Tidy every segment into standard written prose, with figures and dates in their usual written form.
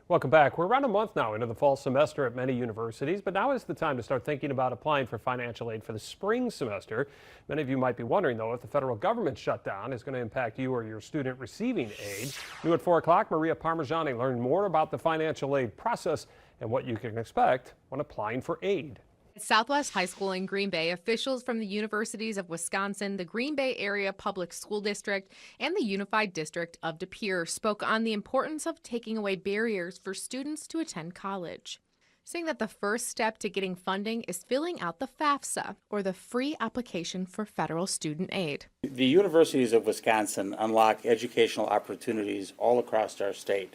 Welcome back. We're around a month now into the fall semester at many universities, but now is the time to start thinking about applying for financial aid for the spring semester. Many of you might be wondering, though, if the federal government shutdown is going to impact you or your student receiving aid. New at 4 o'clock, Maria Parmigiani learned more about the financial aid process and what you can expect when applying for aid. At Southwest High School in Green Bay, officials from the universities of Wisconsin, the Green Bay Area Public School District, and the Unified District of De Pere spoke on the importance of taking away barriers for students to attend college, saying that the first step to getting funding is filling out the FAFSA, or the Free Application for Federal Student Aid. The universities of Wisconsin unlock educational opportunities all across our state,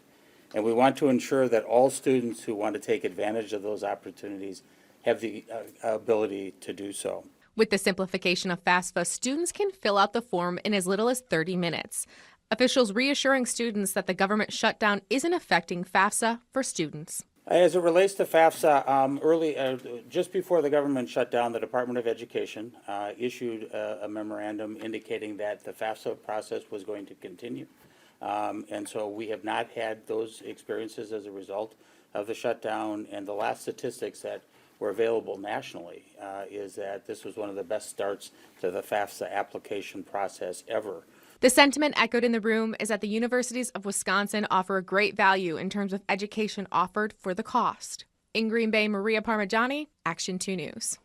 and we want to ensure that all students who want to take advantage of those opportunities have the ability to do so. With the simplification of FAFSA, students can fill out the form in as little as 30 minutes. Officials reassuring students that the government shutdown isn't affecting FAFSA for students. As it relates to FAFSA, just before the government shutdown, the Department of Education issued a memorandum indicating that the FAFSA process was going to continue. And so we have not had those experiences as a result of the shutdown. And the last statistics that were available nationally is that this was one of the best starts to the FAFSA application process ever. The sentiment echoed in the room is that the universities of Wisconsin offer a great value in terms of education offered for the cost. In Green Bay, Maria Parmigiani, Action 2 News.